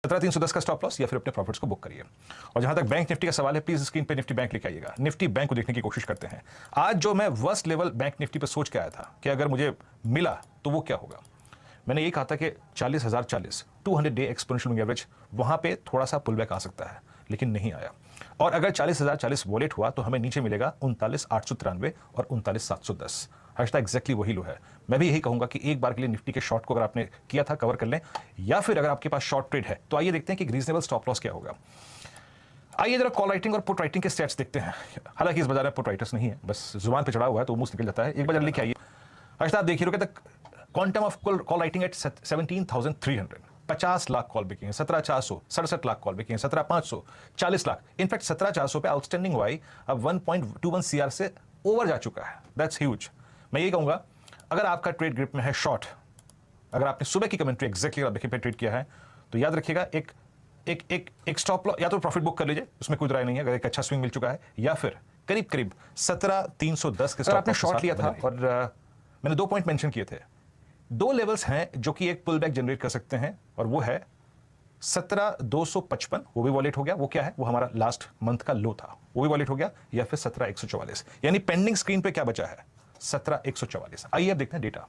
17,310 का stop loss या फिर अपने प्रॉफिट्स को बुक करिए। और जहां तक बैंक निफ्टी का सवाल है, प्लीज स्क्रीन पे निफ्टी बैंक लेके आइएगा। निफ्टी बैंक को देखने की कोशिश करते हैं। आज जो मैं वर्स्ट लेवल बैंक निफ्टी पे सोच के आया था कि अगर मुझे मिला तो वो क्या होगा, मैंने ये कहा था कि 40,040 200 डे एक्सपोनेंशियल मूविंग एवरेज, वहां पे थोड़ा सा पुल बैक आ सकता है, लेकिन नहीं आया। और अगर 40,040 वॉलेट हुआ तो हमें नीचे मिलेगा 39,893 और 39,710। हैशटैग एग्जैक्टली वही लो है। मैं भी यही कहूंगा कि एक बार के लिए निफ्टी के शॉर्ट को अगर आपने किया था कवर कर लें, या फिर अगर आपके पास शॉर्ट ट्रेड है तो आइए देखते हैं कि रीजनेबल स्टॉप लॉस क्या होगा। आइए जरा कॉल राइटिंग और पुट राइटिंग के स्टेट्स देखते हैं। हालांकि इस बाजार में पुट राइटर्स नहीं है, बस जुबान पे चढ़ा हुआ है तो मुंह से निकल जाता है। एक बार लिखे आइए। अच्छा, आप देखिए रुके तक quantum of call writing at 17,300, 50 lakh call बिकी हैं, 17,400, 67 लाख कॉल बिकी हैं, 17,500, 40 लाख। इनफैक्ट 17,400 पे आउटस्टैंडिंग वाई अब 1.21 सीआर से ओवर जा चुका है। That's huge. मैं ये कहूंगा अगर आपका ट्रेड ग्रिप में है शॉर्ट, अगर आपने सुबह की कमेंट्री एग्जैक्टली देखिए पे ट्रेड किया है, तो याद रखिएगा एक स्टॉप लॉस या तो प्रॉफिट बुक कर लीजिए, उसमें कोई राय नहीं है, अगर एक अच्छा स्विंग मिल चुका है, या फिर करीब 17,310 के स्टॉप आपने शॉर्ट लिया था। और मैंने 2 पॉइंट मेंशन किए थे। 2 लेवल्स हैं जो कि एक पुल बैक जनरेट कर सकते हैं, और वो है 17,255, वो भी वॉलेट हो गया। वो क्या है? वो हमारा लास्ट मंथ का लो था, वो भी वॉलेट हो गया। या फिर 17,144, यानी पेंडिंग स्क्रीन पे क्या बचा है? 17,144। आइए अब देखते हैं डेटा।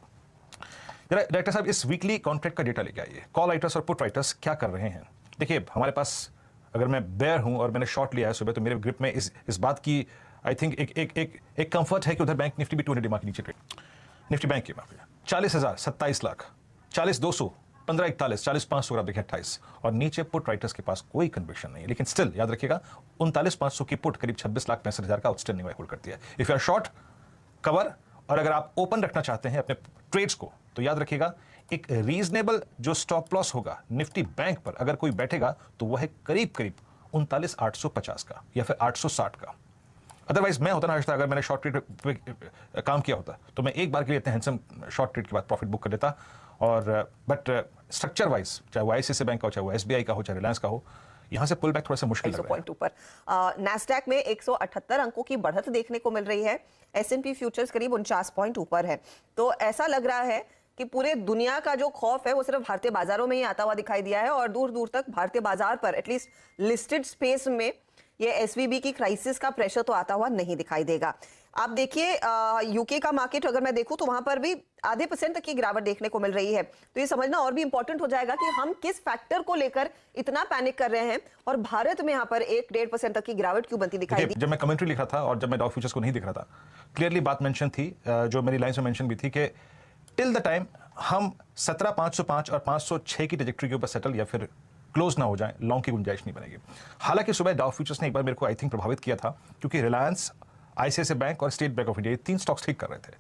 जरा डायरेक्टर साहब इस वीकली कॉन्ट्रैक्ट का डेटा लेके आइए। कॉल राइटर्स और पुट राइटर्स क्या कर रहे हैं? देखिए हमारे पास, अगर मैं बेयर हूं और मैंने शॉर्ट लिया है सुबह, तो मेरे ग्रिप में इस बात की आई थिंक एक कंफर्ट है कि उधर बैंक निफ्टी भी 200 डे मार्क के नीचे ट्रेड। निफ्टी बैंक की माफी 40,000, 27 लाख, 40,200, 15,41, 40,500 अगर आप देखें 28, और नीचे पुट राइटर्स के पास कोई कन्विक्शन नहीं है। लेकिन स्टिल याद रखिएगा 39,500 की पुट करीब 26,65,000 का आउटस्टैंडिंग वाई होल्ड करती है। If you are short, cover. और अगर आप ओपन रखना चाहते हैं अपने ट्रेड्स को, तो याद रखिएगा एक रीजनेबल जो स्टॉप लॉस होगा निफ्टी बैंक पर अगर कोई बैठेगा, तो वह है करीब 39,850 का या फिर 860 का। अदरवाइज मैं होता ना, अगर मैंने शॉर्ट ट्रेड पे काम किया होता तो मैं एक बार के लिए इतने हैंडसम शॉर्ट ट्रेड के बाद प्रॉफिट बुक कर देता। और बट स्ट्रक्चर वाइज, चाहे वो आईसीआईसीआई बैंक का हो, चाहे वो एसबीआई का हो, चाहे रिलायंस का हो, यहां से पुल बैक थोड़ा सा मुश्किल लग रहा है। पॉइंट ऊपर नैस्डैक में 178 अंकों की बढ़त देखने को मिल रही है। एस&पी फ्यूचर्स करीब 49 पॉइंट ऊपर है। तो ऐसा लग रहा है कि पूरे दुनिया का जो खौफ है वो सिर्फ भारतीय बाजारों में ही आता हुआ दिखाई दिया है, और दूर दूर तक भारतीय बाजार पर एटलीस्ट लिस्टेड स्पेस में ये एसवीबी की क्राइसिस का प्रेशर तो आता हुआ नहीं दिखाई देगा। आप देखिए यूके का मार्केट अगर मैं देखूं तो वहां पर भी आधे % तक की गिरावट देखने को मिल रही है। तो ये समझना और भी इंपॉर्टेंट हो जाएगा कि हम किस फैक्टर को लेकर इतना पैनिक कर रहे हैं, और भारत में यहां पर 1-1.5% तक की गिरावट क्यों बनती दिखाई दी। जब मैं कमेंट्री लिख रहा था और जब मैं डाउ फ्यूचर्स को नहीं दिख रहा था, क्लियरली बात मेंशन थी, जो मेरी लाइन में मेंशन भी थी कि टिल द टाइम हम 17,505 और 506 की ट्रैजेक्टरी के ऊपर सेटल या फिर क्लोज ना हो जाए, लॉन्ग की गुंजाइश नहीं बनेगी। हालांकि सुबह डाउ फ्यूचर्स ने एक बार मेरे को आई थिंक प्रभावित किया था, क्योंकि रिलायंस, आईसीआईसीआई बैंक और स्टेट बैंक ऑफ इंडिया, ये 3 स्टॉक्स ठीक कर रहे थे।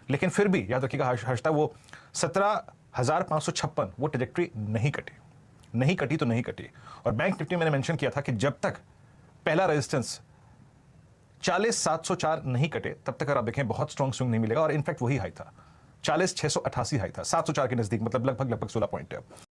लेकिन फिर भी याद रखिएगा हैशटैग वो 17,556 वो ट्रैजेक्टरी नहीं कटी तो नहीं कटी। और बैंक निफ्टी मैंने मेंशन किया था कि जब तक पहला रेजिस्टेंस 40,704 नहीं कटे, तब तक अगर आप देखें बहुत स्ट्रॉन्ग स्विंग नहीं मिलेगा। और इनफैक्ट वही हाई था, 40,688 हाई था, 704 के नजदीक, मतलब लगभग 16 पॉइंट है।